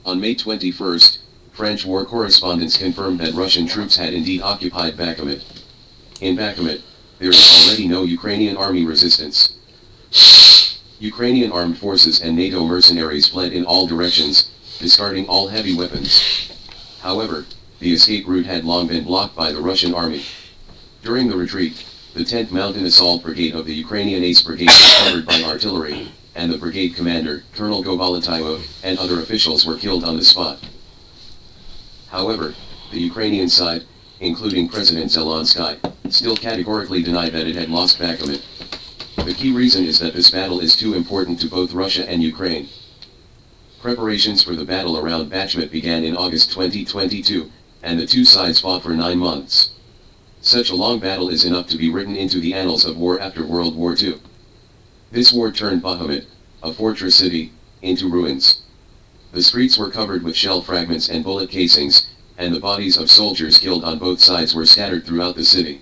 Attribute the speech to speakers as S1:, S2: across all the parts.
S1: On May 21st, French war correspondents confirmed that Russian troops had indeed occupied Bakhmut. In Bakhmut, there is already no Ukrainian army resistance. Ukrainian armed forces and NATO mercenaries fled in all directions, discarding all heavy weapons. However, the escape route had long been blocked by the Russian army. During the retreat, the 10th Mountain Assault Brigade of the Ukrainian Ace Brigade was covered by artillery, and the brigade commander, Colonel Govalatayov, and other officials were killed on the spot. However, the Ukrainian side, including President Zelensky, still categorically denied that it had lost Bakhmut. The key reason is that this battle is too important to both Russia and Ukraine. Preparations for the battle around Bakhmut began in August 2022, and the two sides fought for 9 months. Such a long battle is enough to be written into the annals of war after World War II. This war turned Bakhmut, a fortress city, into ruins. The streets were covered with shell fragments and bullet casings, and the bodies of soldiers killed on both sides were scattered throughout the city.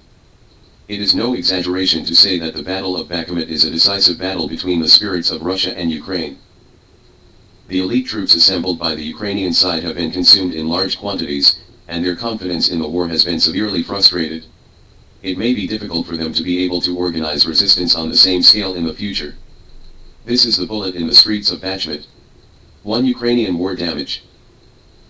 S1: It is no exaggeration to say that the Battle of Bakhmut is a decisive battle between the spirits of Russia and Ukraine. The elite troops assembled by the Ukrainian side have been consumed in large quantities, and their confidence in the war has been severely frustrated. It may be difficult for them to be able to organize resistance on the same scale in the future. This is the bullet in the streets of Bakhmut. 1 Ukrainian war damage.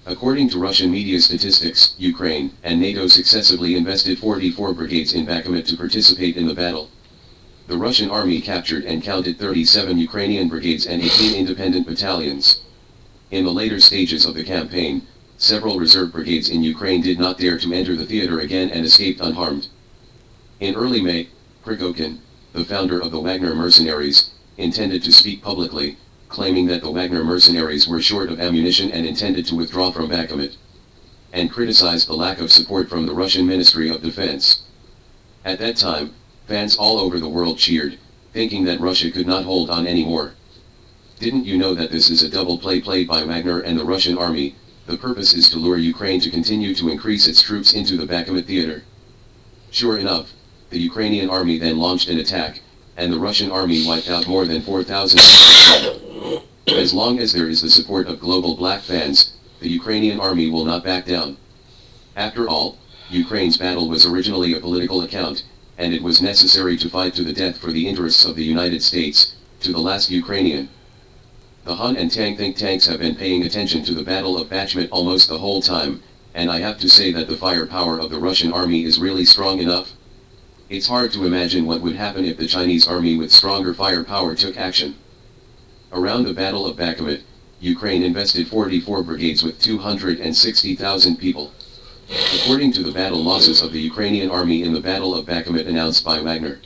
S1: According to Russian media statistics, Ukraine and NATO successively invested 44 brigades in Bakhmut to participate in the battle. The Russian army captured and counted 37 Ukrainian brigades and 18 independent battalions. In the later stages of the campaign, several reserve brigades in Ukraine did not dare to enter the theater again and escaped unharmed. In early May, Prigozhin, the founder of the Wagner mercenaries, intended to speak publicly, claiming that the Wagner mercenaries were short of ammunition and intended to withdraw from Bakhmut, and criticized the lack of support from the Russian Ministry of Defense. At that time, fans all over the world cheered, thinking that Russia could not hold on anymore. Didn't you know that this is a double play played by Wagner and the Russian army? The purpose is to lure Ukraine to continue to increase its troops into the Bakhmut theater. Sure enough, the Ukrainian army then launched an attack, and the Russian army wiped out more than 4,000. As long as there is the support of global black fans, the Ukrainian army will not back down. After all, Ukraine's battle was originally a political account, and it was necessary to fight to the death for the interests of the United States, to the last Ukrainian. The Hun and Tang think tanks have been paying attention to the Battle of Bakhmut almost the whole time, and I have to say that the firepower of the Russian army is really strong enough. It's hard to imagine what would happen if the Chinese army with stronger firepower took action. Around the Battle of Bakhmut, Ukraine invested 44 brigades with 260,000 people. According to the battle losses of the Ukrainian army in the Battle of Bakhmut announced by Wagner.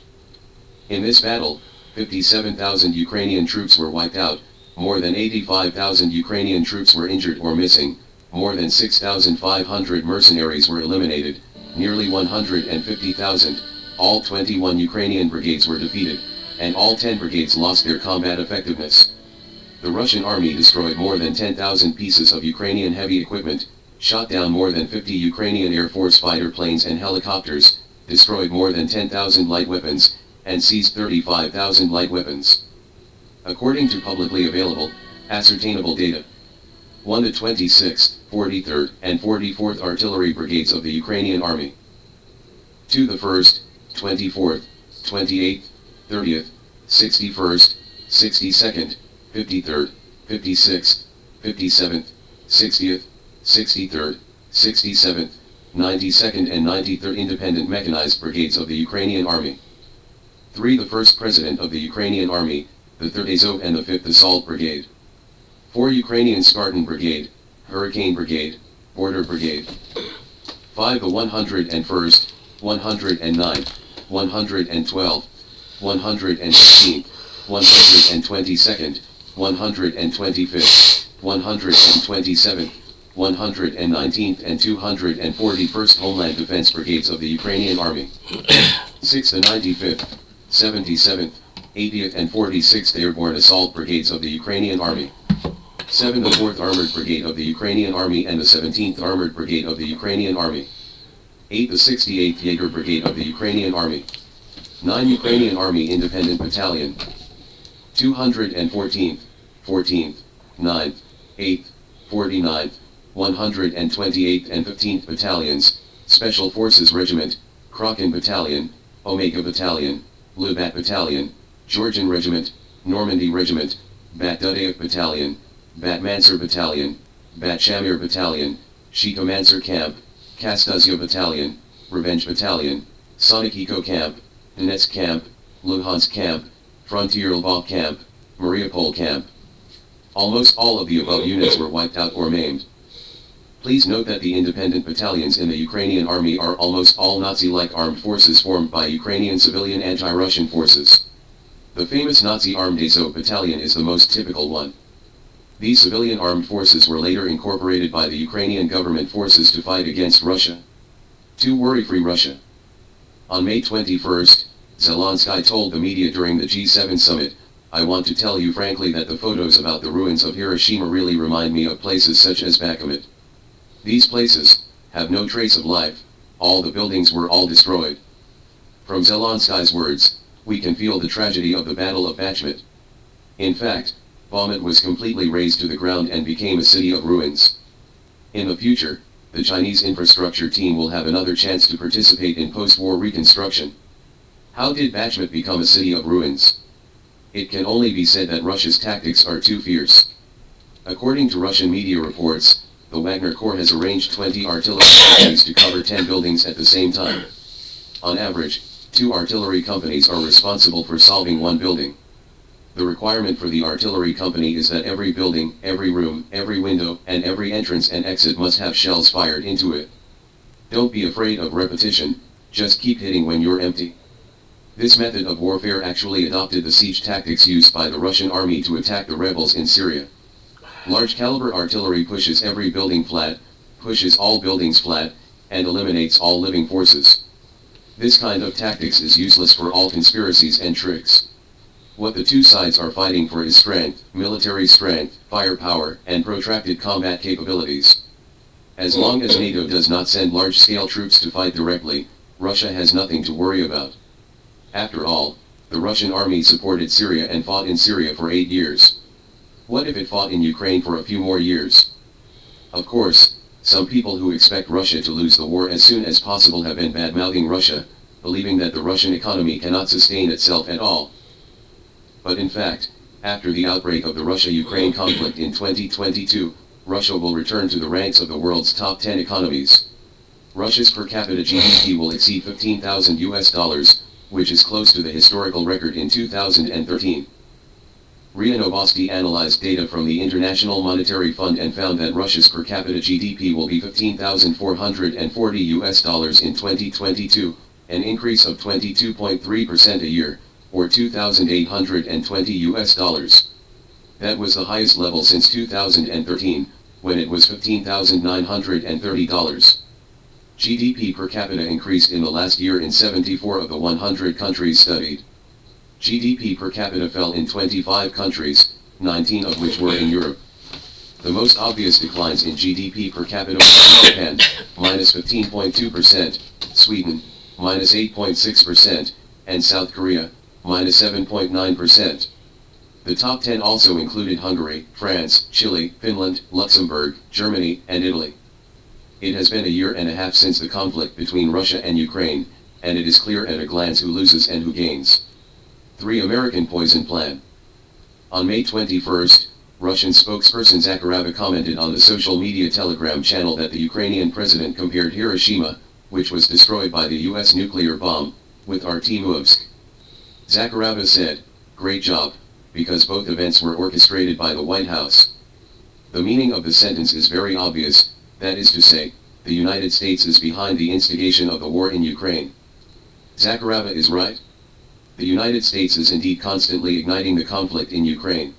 S1: In this battle, 57,000 Ukrainian troops were wiped out, more than 85,000 Ukrainian troops were injured or missing, more than 6,500 mercenaries were eliminated, nearly 150,000, all 21 Ukrainian brigades were defeated, and all 10 brigades lost their combat effectiveness. The Russian army destroyed more than 10,000 pieces of Ukrainian heavy equipment, shot down more than 50 Ukrainian Air Force fighter planes and helicopters, destroyed more than 10,000 light weapons, and seized 35,000 light weapons. According to publicly available, ascertainable data. 1. The 26th, 43rd, and 44th Artillery Brigades of the Ukrainian Army. 2. The 1st, 24th, 28th, 30th, 61st, 62nd, 53rd, 56th, 57th, 60th, 63rd, 67th, 92nd and 93rd Independent Mechanized Brigades of the Ukrainian Army. 3. The 1st President of the Ukrainian Army, the 3rd Azov and the 5th Assault Brigade. 4. Ukrainian Spartan Brigade, Hurricane Brigade, Border Brigade. 5. The 101st, 109th, 112th, 115th, 122nd, 125th, 127th, 119th and 241st Homeland Defense Brigades of the Ukrainian Army. 6. The 95th, 77th, 80th and 46th Airborne Assault Brigades of the Ukrainian Army. 7. The 4th Armored Brigade of the Ukrainian Army and the 17th Armored Brigade of the Ukrainian Army. 8. The 68th Jaeger Brigade of the Ukrainian Army. 9. Ukrainian Army Independent Battalion. 214th, 14th, 9th, 8th, 49th, 128th and 15th Battalions, Special Forces Regiment, Kraken Battalion, Omega Battalion, Lubat Battalion, Georgian Regiment, Normandy Regiment, Bat Dudaev Battalion, Bat Mansur Battalion, Bat Shamir Battalion, Shika Mansur Camp, Kastuzia Battalion, Revenge Battalion, Sonic Eco Camp, Donetsk Camp, Luhansk Camp, Frontier Lvov Camp, Mariupol Camp. Almost all of the above units were wiped out or maimed. Please note that the independent battalions in the Ukrainian army are almost all Nazi-like armed forces formed by Ukrainian civilian anti-Russian forces. The famous Nazi armed Azov battalion is the most typical one. These civilian armed forces were later incorporated by the Ukrainian government forces to fight against Russia. To worry-free Russia. On May 21st, Zelensky told the media during the G7 summit, "I want to tell you frankly that the photos about the ruins of Hiroshima really remind me of places such as Bakhmut. These places have no trace of life, all the buildings were all destroyed." From Zelensky's words, we can feel the tragedy of the Battle of Bakhmut. In fact, Bakhmut was completely razed to the ground and became a city of ruins. In the future, the Chinese infrastructure team will have another chance to participate in post-war reconstruction. How did Bakhmut become a city of ruins? It can only be said that Russia's tactics are too fierce. According to Russian media reports, the Wagner Corps has arranged 20 artillery companies to cover 10 buildings at the same time. On average, 2 artillery companies are responsible for solving one building. The requirement for the artillery company is that every building, every room, every window, and every entrance and exit must have shells fired into it. Don't be afraid of repetition, just keep hitting when you're empty. This method of warfare actually adopted the siege tactics used by the Russian army to attack the rebels in Syria. Large caliber artillery pushes every building flat, pushes all buildings flat, and eliminates all living forces. This kind of tactics is useless for all conspiracies and tricks. What the two sides are fighting for is strength, military strength, firepower, and protracted combat capabilities. As long as NATO does not send large-scale troops to fight directly, Russia has nothing to worry about. After all, the Russian army supported Syria and fought in Syria for 8 years. What if it fought in Ukraine for a few more years? Of course, some people who expect Russia to lose the war as soon as possible have been bad-mouthing Russia, believing that the Russian economy cannot sustain itself at all. But in fact, after the outbreak of the Russia-Ukraine conflict in 2022, Russia will return to the ranks of the world's top 10 economies. Russia's per capita GDP will exceed $15,000, which is close to the historical record in 2013. RIA Novosti analyzed data from the International Monetary Fund and found that Russia's per capita GDP will be $15,440 in 2022, an increase of 22.3% a year, or $2,820. That was the highest level since 2013, when it was $15,930. GDP per capita increased in the last year in 74 of the 100 countries studied. GDP per capita fell in 25 countries, 19 of which were in Europe. The most obvious declines in GDP per capita were Japan, minus 15.2%, Sweden, minus 8.6%, and South Korea, minus 7.9%. The top 10 also included Hungary, France, Chile, Finland, Luxembourg, Germany, and Italy. It has been a year and a half since the conflict between Russia and Ukraine, and it is clear at a glance who loses and who gains. 3. American Poison Plan. On May 21st, Russian spokesperson Zakharova commented on the social media Telegram channel that the Ukrainian president compared Hiroshima, which was destroyed by the US nuclear bomb, with Artemovsk. Zakharova said, "Great job, because both events were orchestrated by the White House." The meaning of the sentence is very obvious, that is to say, the United States is behind the instigation of the war in Ukraine. Zakharova is right. The United States is indeed constantly igniting the conflict in Ukraine.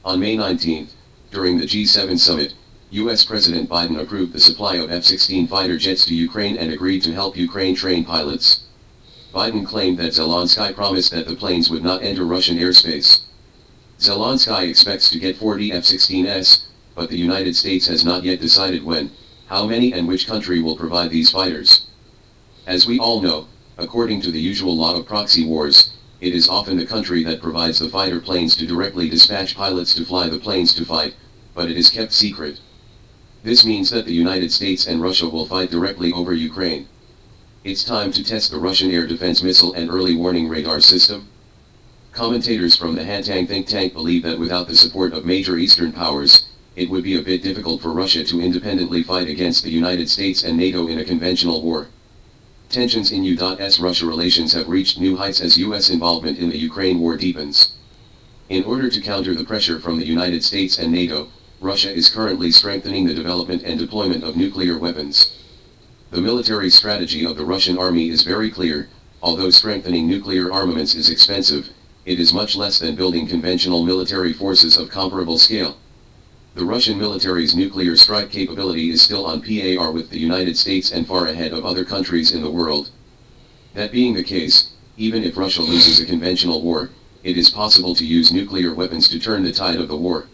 S1: On May 19th, during the G7 summit, US President Biden approved the supply of F-16 fighter jets to Ukraine and agreed to help Ukraine train pilots. Biden claimed that Zelensky promised that the planes would not enter Russian airspace. Zelensky expects to get 40 F-16s, but the United States has not yet decided when, how many and which country will provide these fighters. As we all know, according to the usual law of proxy wars, it is often the country that provides the fighter planes to directly dispatch pilots to fly the planes to fight, but it is kept secret. This means that the United States and Russia will fight directly over Ukraine. It's time to test the Russian air defense missile and early warning radar system. Commentators from the Hantang think tank believe that without the support of major Eastern powers, it would be a bit difficult for Russia to independently fight against the United States and NATO in a conventional war. Tensions in U.S.-Russia relations have reached new heights as U.S. involvement in the Ukraine war deepens. In order to counter the pressure from the United States and NATO, Russia is currently strengthening the development and deployment of nuclear weapons. The military strategy of the Russian army is very clear. Although strengthening nuclear armaments is expensive, it is much less than building conventional military forces of comparable scale. The Russian military's nuclear strike capability is still on par with the United States and far ahead of other countries in the world. That being the case, even if Russia loses a conventional war, it is possible to use nuclear weapons to turn the tide of the war.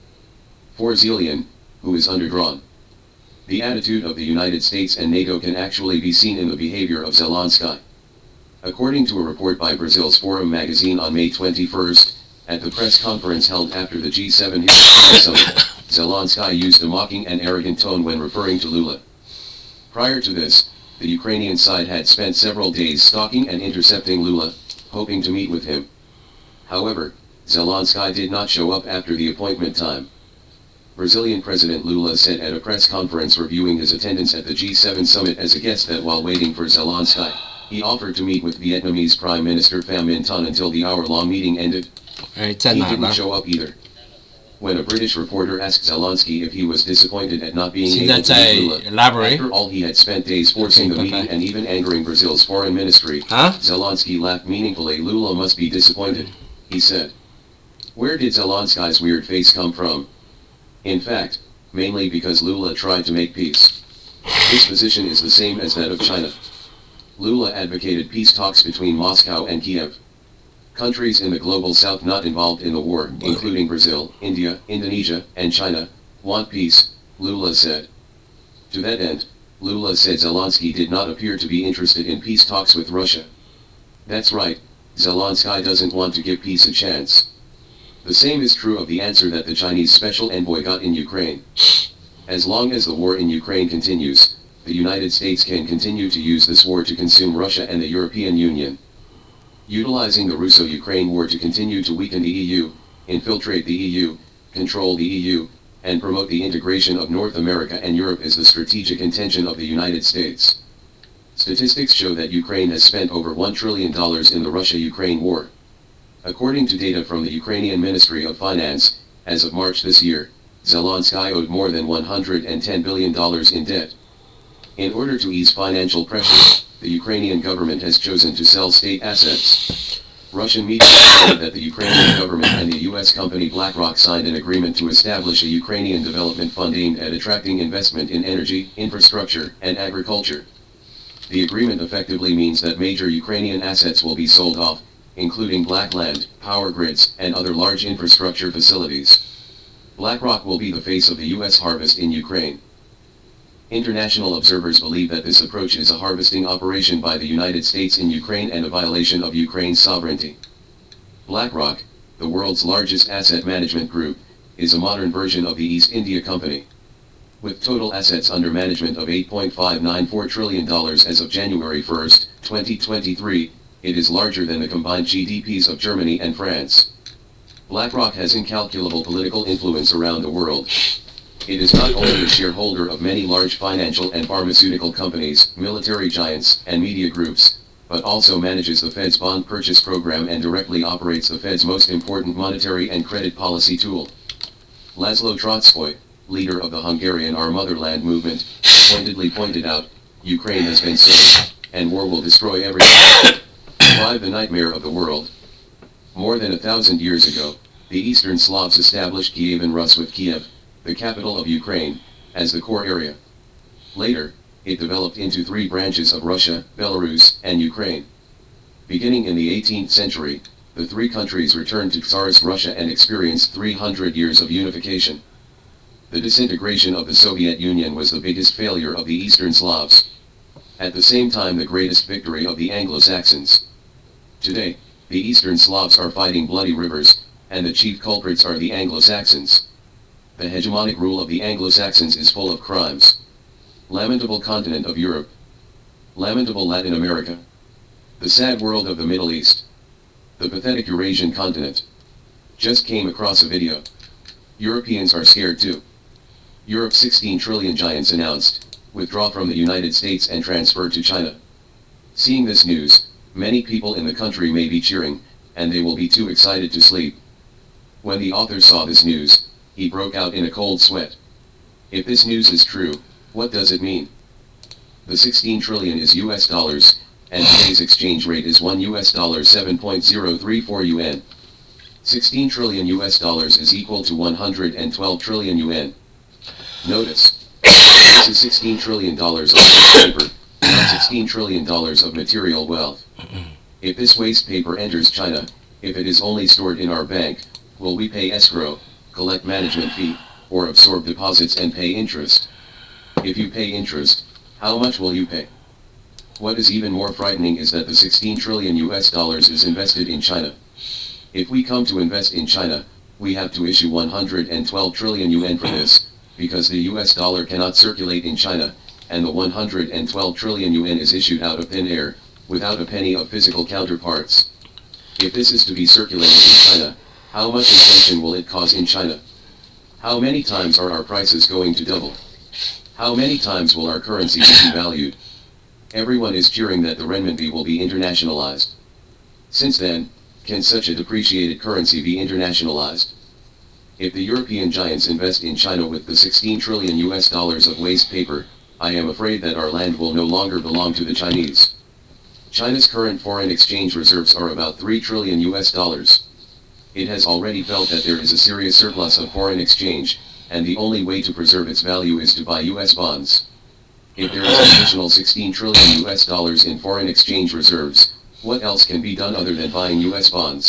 S1: For Zelensky, who is underdrawn. The attitude of the United States and NATO can actually be seen in the behavior of Zelensky. According to a report by Brazil's Forum magazine on May 21, at the press conference held after the G7 summit, Zelensky used a mocking and arrogant tone when referring to Lula. Prior to this, the Ukrainian side had spent several days stalking and intercepting Lula, hoping to meet with him. However, Zelensky did not show up after the appointment time. Brazilian President Lula said at a press conference reviewing his attendance at the G7 summit as a guest that while waiting for Zelensky, he offered to meet with Vietnamese Prime Minister Pham Minh Ton until the hour-long meeting ended. He didn't show up either. When a British reporter asked Zelensky if he was disappointed at not being able to meet Lula, after all he had spent days forcing the meeting and even angering Brazil's foreign ministry, Zelensky laughed meaningfully. Lula must be disappointed, he said. Where did Zelensky's weird face come from? In fact, mainly because Lula tried to make peace. His position is the same as that of China. Lula advocated peace talks between Moscow and Kiev. Countries in the global south not involved in the war, including Brazil, India, Indonesia, and China, want peace, Lula said. To that end, Lula said Zelensky did not appear to be interested in peace talks with Russia. That's right, Zelensky doesn't want to give peace a chance. The same is true of the answer that the Chinese special envoy got in Ukraine. As long as the war in Ukraine continues, the United States can continue to use this war to consume Russia and the European Union. Utilizing the Russo-Ukraine war to continue to weaken the EU, infiltrate the EU, control the EU, and promote the integration of North America and Europe is the strategic intention of the United States. Statistics show that Ukraine has spent over $1 trillion in the Russia-Ukraine war. According to data from the Ukrainian Ministry of Finance, as of March this year, Zelensky owed more than $110 billion in debt. In order to ease financial pressure, the Ukrainian government has chosen to sell state assets. Russian media reported that the Ukrainian government and the U.S. company BlackRock signed an agreement to establish a Ukrainian development fund aimed at attracting investment in energy, infrastructure, and agriculture. The agreement effectively means that major Ukrainian assets will be sold off, including black land, power grids, and other large infrastructure facilities. BlackRock will be the face of the U.S. harvest in Ukraine. International observers believe that this approach is a harvesting operation by the United States in Ukraine and a violation of Ukraine's sovereignty. BlackRock, the world's largest asset management group, is a modern version of the East India Company. With total assets under management of $8.594 trillion as of January 1, 2023, it is larger than the combined GDPs of Germany and France. BlackRock has incalculable political influence around the world. It is not only a shareholder of many large financial and pharmaceutical companies, military giants, and media groups, but also manages the Fed's bond purchase program and directly operates the Fed's most important monetary and credit policy tool. Laszlo Trotsky, leader of the Hungarian Our Motherland movement, pointedly pointed out, Ukraine has been saved, and war will destroy everything. Survive the nightmare of the world. More than 1,000 years ago, the Eastern Slavs established Kievan Rus with Kiev, the capital of Ukraine, as the core area. Later, it developed into three branches of Russia, Belarus, and Ukraine. Beginning in the 18th century, the three countries returned to Tsarist Russia and experienced 300 years of unification. The disintegration of the Soviet Union was the biggest failure of the Eastern Slavs. At the same time, the greatest victory of the Anglo-Saxons. Today, the Eastern Slavs are fighting bloody rivers, and the chief culprits are the Anglo-Saxons. The hegemonic rule of the Anglo-Saxons is full of crimes. Lamentable continent of Europe. Lamentable Latin America. The sad world of the Middle East. The pathetic Eurasian continent. Just came across a video. Europeans are scared too. Europe's 16 trillion giants announced, withdraw from the United States and transfer to China. Seeing this news, many people in the country may be cheering, and they will be too excited to sleep. When the author saw this news, he broke out in a cold sweat. If this news is true, what does it mean? The 16 trillion is US dollars, and today's exchange rate is $1 7.034 yuan. 16 trillion US dollars is equal to 112 trillion yuan. Notice, this is $16 trillion of waste paper, not $16 trillion of material wealth. If this waste paper enters China, if it is only stored in our bank, will we pay escrow, collect management fee, or absorb deposits and pay interest? If you pay interest, how much will you pay? What is even more frightening is that the 16 trillion US dollars is invested in China. If we come to invest in China, we have to issue 112 trillion yuan for this, because the US dollar cannot circulate in China, and the 112 trillion yuan is issued out of thin air, without a penny of physical counterparts. If this is to be circulated in China, how much inflation will it cause in China? How many times are our prices going to double? How many times will our currency be devalued? Everyone is cheering that the renminbi will be internationalized. Since then, can such a depreciated currency be internationalized? If the European giants invest in China with the 16 trillion US dollars of waste paper, I am afraid that our land will no longer belong to the Chinese. China's current foreign exchange reserves are about 3 trillion US dollars. It has already felt that there is a serious surplus of foreign exchange, and the only way to preserve its value is to buy US bonds. If there is an additional 16 trillion US dollars in foreign exchange reserves, what else can be done other than buying US bonds?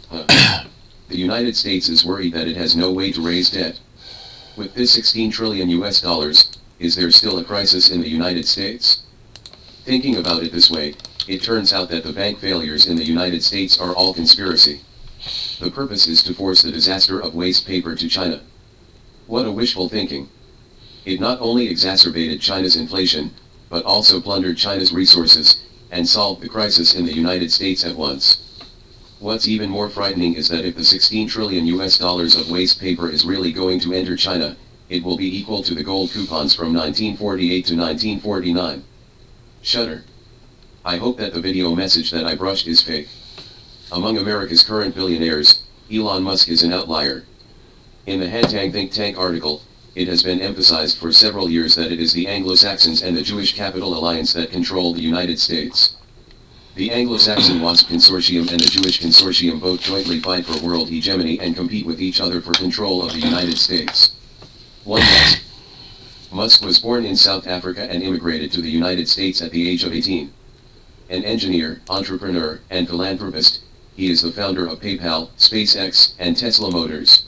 S1: The United States is worried that it has no way to raise debt. With this 16 trillion US dollars, is there still a crisis in the United States? Thinking about it this way, it turns out that the bank failures in the United States are all conspiracy. The purpose is to force the disaster of waste paper to China. What a wishful thinking. It not only exacerbated China's inflation, but also plundered China's resources, and solved the crisis in the United States at once. What's even more frightening is that if the 16 trillion US dollars of waste paper is really going to enter China, it will be equal to the gold coupons from 1948 to 1949. Shudder. I hope that the video message that I brushed is fake. Among America's current billionaires, Elon Musk is an outlier. In the Hantang think tank article, it has been emphasized for several years that it is the Anglo-Saxons and the Jewish capital alliance that control the United States. The Anglo-Saxon WASP consortium and the Jewish consortium both jointly fight for world hegemony and compete with each other for control of the United States. 1. Musk. Musk was born in South Africa and immigrated to the United States at the age of 18. An engineer, entrepreneur, and philanthropist, he is the founder of PayPal, SpaceX, and Tesla Motors.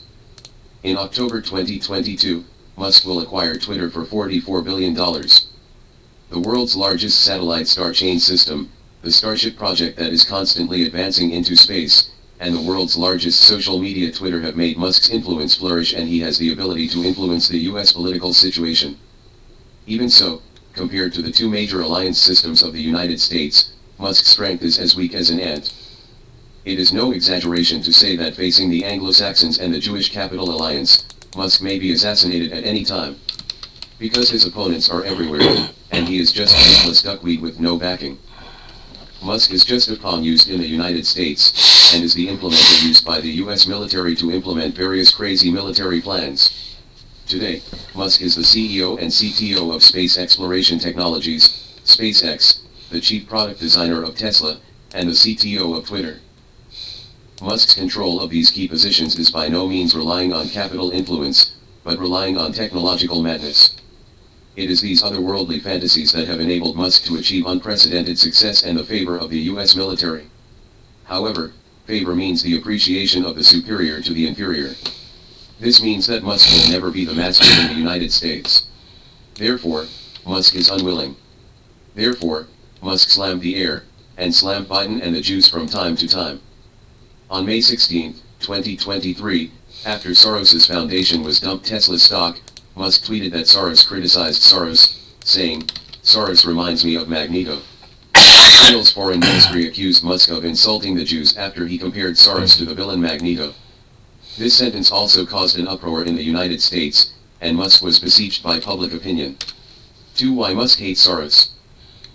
S1: In October 2022, Musk will acquire Twitter for $44 billion. The world's largest satellite star chain system, the Starship project that is constantly advancing into space, and the world's largest social media Twitter have made Musk's influence flourish, and he has the ability to influence the US political situation. Even so, compared to the two major alliance systems of the United States, Musk's strength is as weak as an ant. It is no exaggeration to say that facing the Anglo-Saxons and the Jewish capital alliance, Musk may be assassinated at any time. Because his opponents are everywhere, and he is just a useless duckweed with no backing. Musk is just a pawn used in the United States, and is the implementer used by the US military to implement various crazy military plans. Today, Musk is the CEO and CTO of Space Exploration Technologies, SpaceX, the chief product designer of Tesla, and the CTO of Twitter. Musk's control of these key positions is by no means relying on capital influence, but relying on technological madness. It is these otherworldly fantasies that have enabled Musk to achieve unprecedented success and the favor of the US military. However, favor means the appreciation of the superior to the inferior. This means that Musk will never be the master in the United States. Therefore, Musk is unwilling. Therefore, Musk slammed the air, and slammed Biden and the Jews from time to time. On May 16, 2023, After Soros's foundation was dumped Tesla stock, Musk tweeted that Soros criticized Soros, saying, "Soros reminds me of Magneto." Israel's foreign ministry accused Musk of insulting the Jews after he compared Soros to the villain Magneto. This sentence also caused an uproar in the United States, and Musk was besieged by public opinion. 2. Why Musk hates Soros?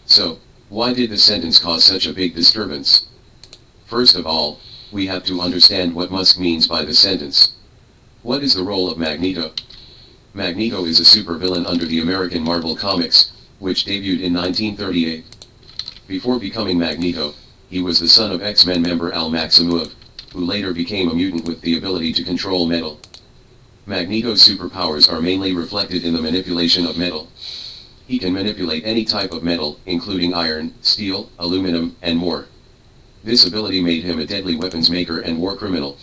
S1: So, why did the sentence cause such a big disturbance? First of all, we have to understand what Musk means by the sentence. What is the role of Magneto? Magneto is a supervillain under the American Marvel Comics, which debuted in 1938. Before becoming Magneto, he was the son of X-Men member Al Maximoff, who later became a mutant with the ability to control metal. Magneto's superpowers are mainly reflected in the manipulation of metal. He can manipulate any type of metal, including iron, steel, aluminum, and more. This ability made him a deadly weapons maker and war criminal.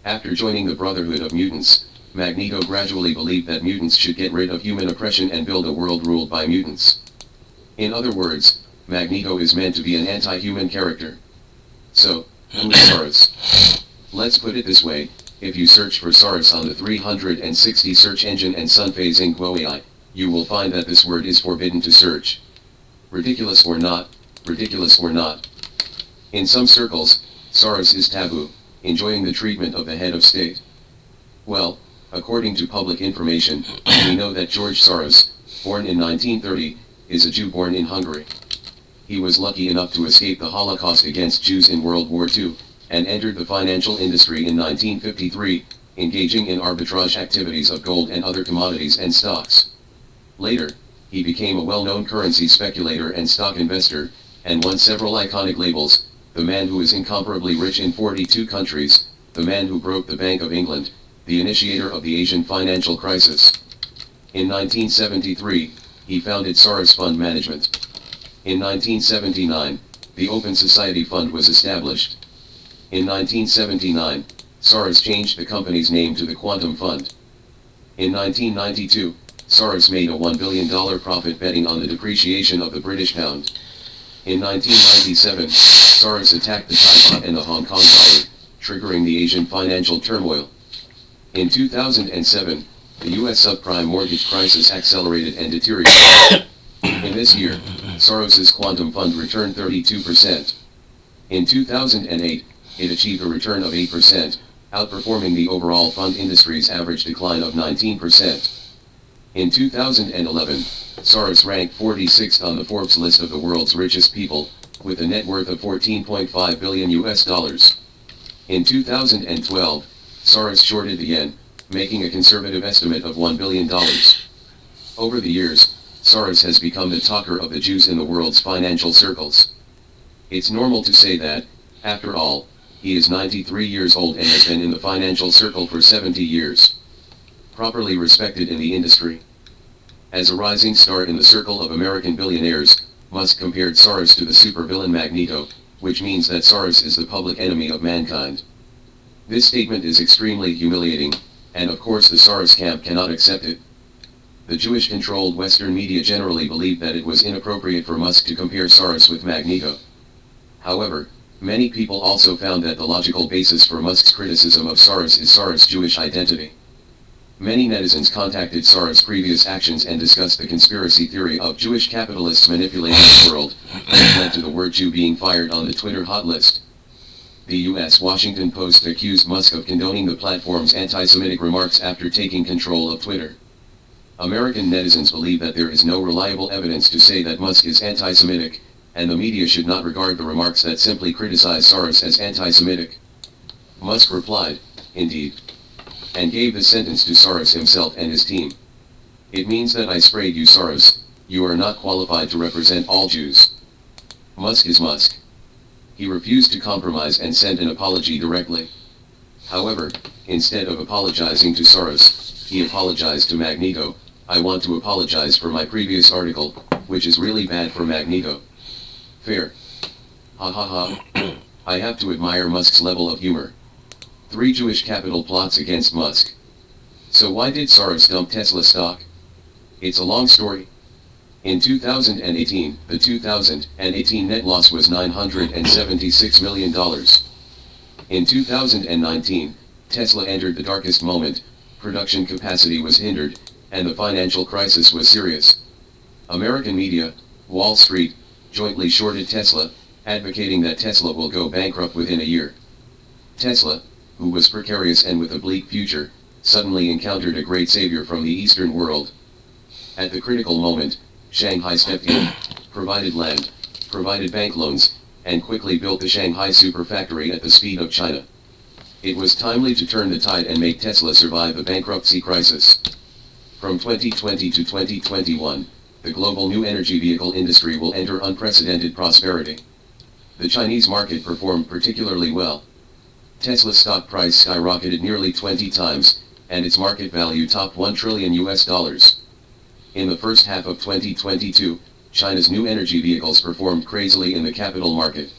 S1: After joining the Brotherhood of Mutants, Magneto gradually believed that mutants should get rid of human oppression and build a world ruled by mutants. In other words, Magneto is meant to be an anti-human character. So, who is Soros? Let's put it this way, if you search for Soros on the 360 search engine and Sunphase Inc. AI, you will find that this word is forbidden to search. Ridiculous or not, ridiculous or not. In some circles, Soros is taboo, enjoying the treatment of the head of state. Well, according to public information, we know that George Soros, born in 1930, is a Jew born in Hungary. He was lucky enough to escape the Holocaust against Jews in World War II, and entered the financial industry in 1953, engaging in arbitrage activities of gold and other commodities and stocks. Later, he became a well-known currency speculator and stock investor, and won several iconic labels: the man who is incomparably rich in 42 countries, the man who broke the Bank of England, the initiator of the Asian financial crisis. In 1973, he founded Soros Fund Management. In 1979, the Open Society Fund was established. In 1979, Soros changed the company's name to the Quantum Fund. In 1992, Soros made a $1 billion profit betting on the depreciation of the British pound. In 1997, Soros attacked the Thai baht and the Hong Kong dollar, triggering the Asian financial turmoil. In 2007, the U.S. subprime mortgage crisis accelerated and deteriorated. In this year, Soros's Quantum Fund returned 32%. In 2008, it achieved a return of 8%, outperforming the overall fund industry's average decline of 19%. In 2011, Soros ranked 46th on the Forbes list of the world's richest people, with a net worth of $14.5 billion US. In 2012, Soros shorted the yen, making a conservative estimate of $1 billion. Over the years, Soros has become the talker of the Jews in the world's financial circles. It's normal to say that, after all, he is 93 years old and has been in the financial circle for 70 years. Properly respected in the industry. As a rising star in the circle of American billionaires, Musk compared Soros to the supervillain Magneto, which means that Soros is the public enemy of mankind. This statement is extremely humiliating, and of course the Soros camp cannot accept it. The Jewish-controlled Western media generally believed that it was inappropriate for Musk to compare Soros with Magneto. However, many people also found that the logical basis for Musk's criticism of Soros is Soros' Jewish identity. Many netizens contacted Soros' previous actions and discussed the conspiracy theory of Jewish capitalists manipulating the world, which led to the word Jew being fired on the Twitter hot list. The U.S. Washington Post accused Musk of condoning the platform's anti-Semitic remarks after taking control of Twitter. American netizens believe that there is no reliable evidence to say that Musk is anti-Semitic, and the media should not regard the remarks that simply criticize Soros as anti-Semitic. Musk replied, "Indeed," and gave the sentence to Soros himself and his team. "It means that I sprayed you, Soros. You are not qualified to represent all Jews." Musk is Musk. He refused to compromise and sent an apology directly. However, instead of apologizing to Soros, he apologized to Magneto. "I want to apologize for my previous article, which is really bad for Magneto." Fair. Ha ha ha. I have to admire Musk's level of humor. 3 Jewish capital plots against Musk. So why did Soros dump Tesla stock? It's a long story. In 2018, the 2018 net loss was $976 million. In 2019, Tesla entered the darkest moment, production capacity was hindered, and the financial crisis was serious. American media, Wall Street, jointly shorted Tesla, advocating that Tesla will go bankrupt within a year. Tesla, who was precarious and with a bleak future, suddenly encountered a great savior from the Eastern world. At the critical moment, Shanghai stepped in, provided land, provided bank loans, and quickly built the Shanghai super factory at the speed of China. It was timely to turn the tide and make Tesla survive the bankruptcy crisis. From 2020 to 2021, the global new energy vehicle industry will enter unprecedented prosperity. The Chinese market performed particularly well. Tesla's stock price skyrocketed nearly 20 times, and its market value topped $1 trillion. In the first half of 2022, China's new energy vehicles performed crazily in the capital market.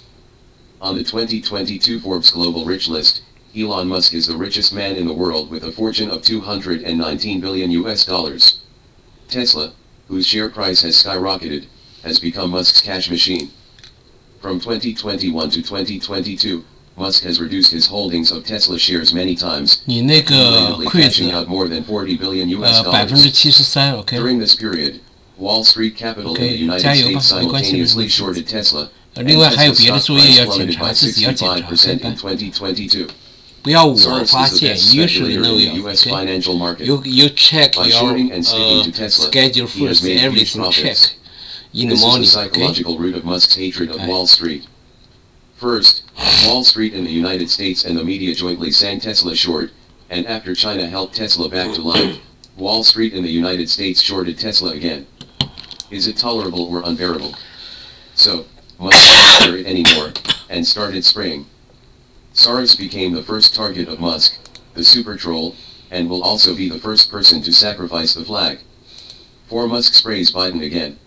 S1: On the 2022 Forbes Global Rich list, Elon Musk is the richest man in the world with a fortune of $219 billion. Tesla, whose share price has skyrocketed, has become Musk's cash machine. From 2021 to 2022, Musk has reduced his holdings of Tesla shares many times, cumulatively cashing out more than $40 billion. During this period, Wall Street capital in the United States simultaneously shorted Tesla, and Tesla's stock price plummeted by 65% in 2022.
S2: 不要我
S1: Soros
S2: 发
S1: is the
S2: 现
S1: best
S2: ，usually
S1: speculator
S2: no
S1: in the
S2: 有
S1: U.S. financial market.
S2: You check
S1: By
S2: your
S1: shorting and sticking to Tesla,
S2: schedule
S1: he has
S2: first,
S1: made huge
S2: everything check
S1: profits.
S2: in the
S1: This
S2: morning.
S1: is the
S2: Okay.
S1: psychological root of Musk's hatred of Wall Street. First, Wall Street in the United States and the media jointly sang Tesla short, and after China helped Tesla back to life, Wall Street in the United States shorted Tesla again. Is it tolerable or unbearable? So, Musk couldn't bear it anymore, and started spraying. Soros became the first target of Musk, the super troll, and will also be the first person to sacrifice the flag. For Musk sprays Biden again.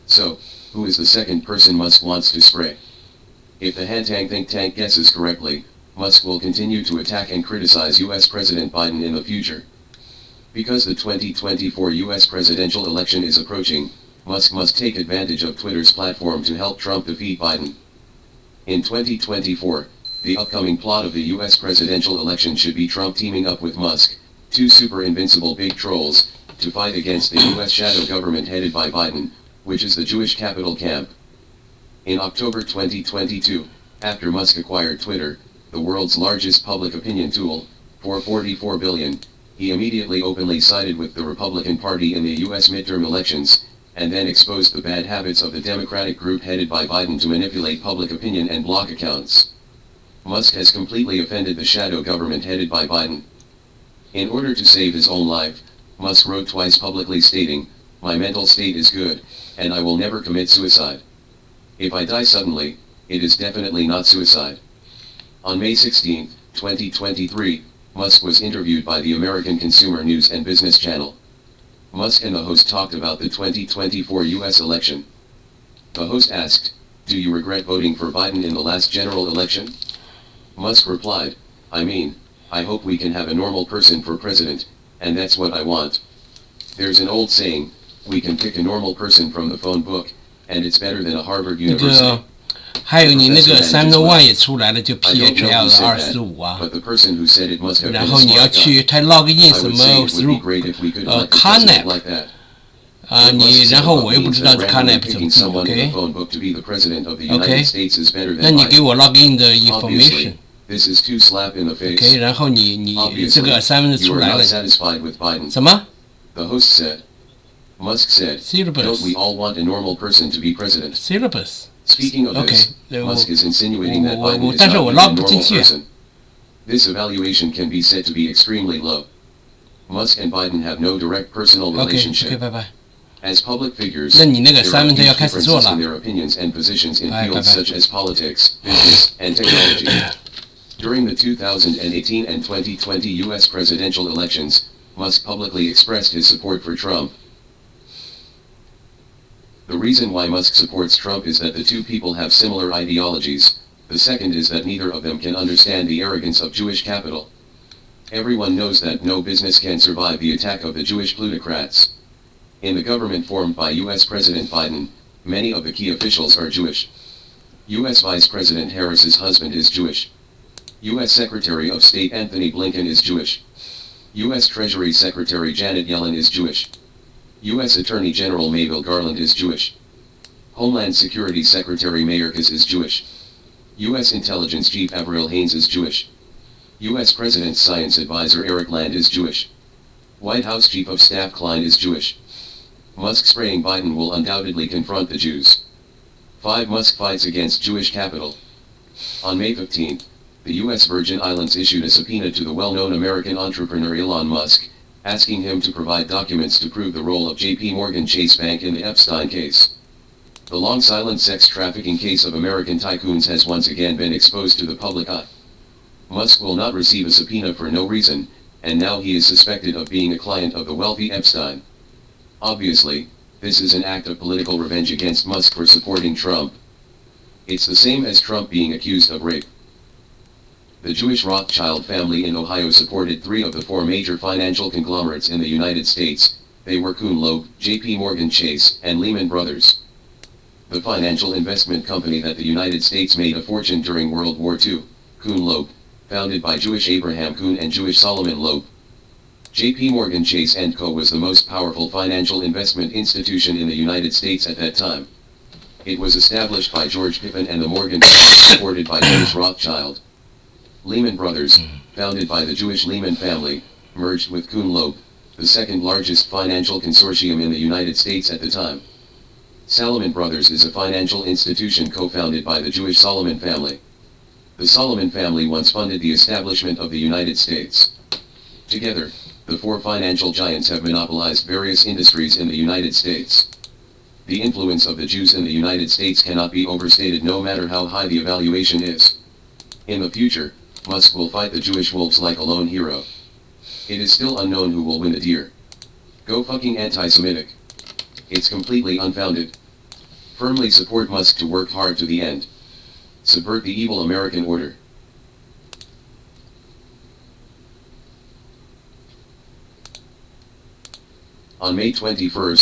S1: So, who is the second person Musk wants to spray? If the Hantang think tank guesses correctly, Musk will continue to attack and criticize US President Biden in the future. Because the 2024 US presidential election is approaching, Musk must take advantage of Twitter's platform to help Trump defeat Biden. In 2024, the upcoming plot of the US presidential election should be Trump teaming up with Musk, two super invincible big trolls, to fight against the US shadow government headed by Biden, which is the Jewish capital camp. In October 2022, after Musk acquired Twitter, the world's largest public opinion tool, for $44 billion, he immediately openly sided with the Republican Party in the US midterm elections, and then exposed the bad habits of the Democratic group headed by Biden to manipulate public opinion and block accounts. Musk has completely offended the shadow government headed by Biden. In order to save his own life, Musk wrote twice publicly stating, "My mental state is good, and I will never commit suicide. If I die suddenly, it is definitely not suicide." On May 16, 2023, Musk was interviewed by the American Consumer News and Business Channel. Musk and the host talked about the 2024 US election. The host asked, "Do you regret voting for Biden in the last general election?" Musk replied, I hope we can have a normal person for president, and that's what I want. There's an old saying, we can pick a normal person from the phone book, and it's better than a Harvard
S2: 那
S1: University.
S2: 个还有你那个
S1: Professor
S2: Sam
S1: manages
S2: One
S1: well.
S2: 也出来了，就
S1: I don't know who said that,
S2: PHL 25啊，
S1: but the person who said it must have been
S2: 然
S1: a
S2: 后你要
S1: smart guy.
S2: 去他 log in
S1: I
S2: 什
S1: would
S2: 么
S1: say it would be
S2: through
S1: great if we could elect a president like that.
S2: 你然后我又不知道
S1: Randomly
S2: Canap 怎么
S1: picking
S2: 进
S1: someone in
S2: ，OK？
S1: the phone book to be the president of the
S2: Okay.
S1: United States is better
S2: 那
S1: than
S2: 你给
S1: Biden.
S2: 我 log in 的
S1: Obviously,
S2: information，OK？
S1: this is too slap in the face.
S2: 然后你这
S1: Obviously,
S2: 个 assignment
S1: you
S2: 出
S1: are
S2: 来
S1: not
S2: 了，
S1: satisfied with Biden.
S2: 什么
S1: The host said. Musk said, don't we all want a normal person to be president?
S2: syllabus？
S1: Speaking of
S2: Okay.
S1: this, Musk is insinuating that Biden is
S2: 但是
S1: not
S2: 我
S1: even a
S2: log 不
S1: normal
S2: 进去。
S1: person. This evaluation can be said to be extremely low. Musk and Biden have no direct personal relationship.
S2: OK，拜拜。
S1: As public figures,
S2: 那你那个
S1: there are
S2: assignment
S1: huge
S2: 要开始做
S1: differences
S2: 了
S1: in their opinions and positions in
S2: 拜
S1: fields
S2: 拜
S1: such as politics, business, and technology. During the 2018 and 2020 U.S. presidential elections, Musk publicly expressed his support for Trump. The reason why Musk supports Trump is that the two people have similar ideologies. The second is that neither of them can understand the arrogance of Jewish capital. Everyone knows that no business can survive the attack of the Jewish plutocrats. In the government formed by U.S. President Biden, many of the key officials are Jewish. U.S. Vice President Harris's husband is Jewish. U.S. Secretary of State Anthony Blinken is Jewish. U.S. Treasury Secretary Janet Yellen is Jewish. U.S. Attorney General Mayville Garland is Jewish. Homeland Security Secretary Mayorkas is Jewish. U.S. Intelligence Chief Avril Haines is Jewish. U.S. President's Science Advisor Eric Land is Jewish. White House Chief of Staff Klein is Jewish. Musk spraying Biden will undoubtedly confront the Jews. 5 Musk fights against Jewish capital. On May 15, the U.S. Virgin Islands issued a subpoena to the well-known American entrepreneur Elon Musk, asking him to provide documents to prove the role of J.P. Morgan Chase Bank in the Epstein case. The long-silent sex trafficking case of American tycoons has once again been exposed to the public eye. Musk will not receive a subpoena for no reason, and now he is suspected of being a client of the wealthy Epstein. Obviously, this is an act of political revenge against Musk for supporting Trump. It's the same as Trump being accused of rape. The Jewish Rothschild family in Ohio supported 3 of the 4 major financial conglomerates in the United States. They were Kuhn Loeb, J.P. Morgan Chase, and Lehman Brothers. The financial investment company that the United States made a fortune during World War II, Kuhn Loeb, founded by Jewish Abraham Kuhn and Jewish Solomon Loeb. J.P. Morgan Chase & Co. was the most powerful financial investment institution in the United States at that time. It was established by George Pippin and the Morgan family, supported by James Rothschild. Lehman Brothers, founded by the Jewish Lehman family, merged with Kuhn Loeb, the second largest financial consortium in the United States at the time. Salomon Brothers is a financial institution co-founded by the Jewish Solomon family. The Solomon family once funded the establishment of the United States. Together, the 4 financial giants have monopolized various industries in the United States. The influence of the Jews in the United States cannot be overstated no matter how high the evaluation is. In the future, Musk will fight the Jewish wolves like a lone hero. It is still unknown who will win the deer. Go fucking anti-Semitic. It's completely unfounded. Firmly support Musk to work hard to the end. Subvert the evil American order. On May 21,